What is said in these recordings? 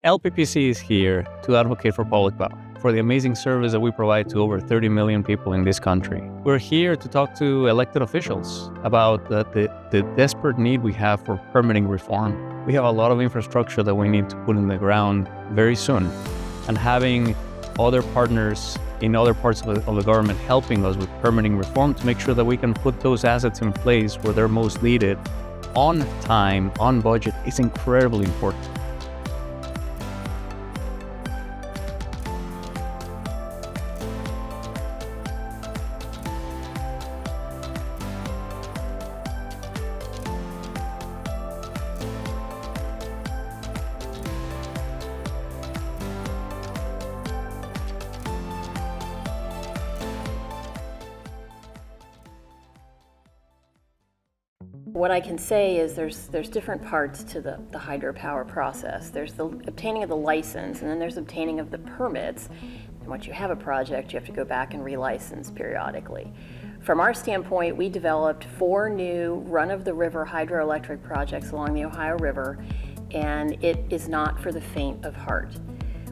LPPC is here to advocate for public power, for the amazing service that we provide to over 30 million people in this country. We're here to talk to elected officials about the desperate need we have for permitting reform. We have a lot of infrastructure that we need to put in the ground very soon, and having other partners in other parts of the government helping us with permitting reform to make sure that we can put those assets in place where they're most needed on time, on budget, is incredibly important. What I can say is there's different parts to the hydropower process. There's the obtaining of the license, and then there's obtaining of the permits. And once you have a project, you have to go back and relicense periodically. From our standpoint, we developed 4 new run-of-the-river hydroelectric projects along the Ohio River, and it is not for the faint of heart.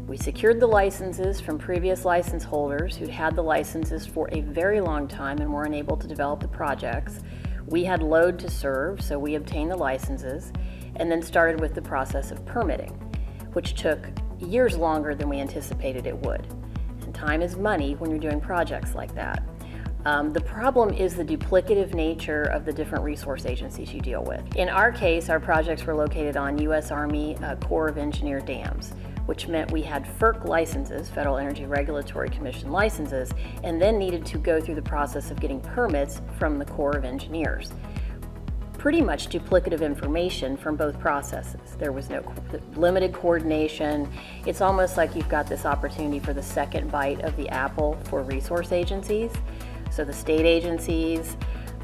We secured the licenses from previous license holders who'd had the licenses for a very long time and weren't able to develop the projects. We had load to serve, so we obtained the licenses and then started with the process of permitting, which took years longer than we anticipated it would. And time is money when you're doing projects like that. The problem is the duplicative nature of the different resource agencies you deal with. In our case, our projects were located on U.S. Army Corps of Engineer dams, which meant we had FERC licenses, Federal Energy Regulatory Commission licenses, and then needed to go through the process of getting permits from the Corps of Engineers. Pretty much duplicative information from both processes. There was no limited coordination. It's almost like you've got this opportunity for the second bite of the apple for resource agencies. So the state agencies,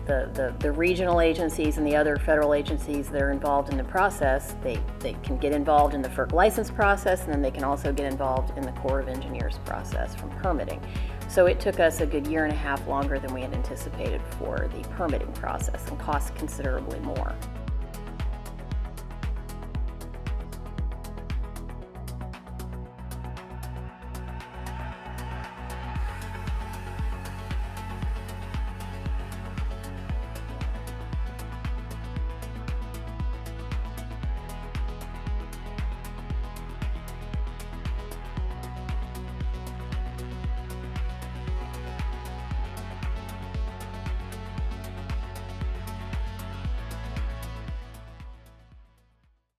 the regional agencies, and the other federal agencies that are involved in the process, they can get involved in the FERC license process, and then they can also get involved in the Corps of Engineers process from permitting. So it took us a good 1.5 years longer than we had anticipated for the permitting process and cost considerably more.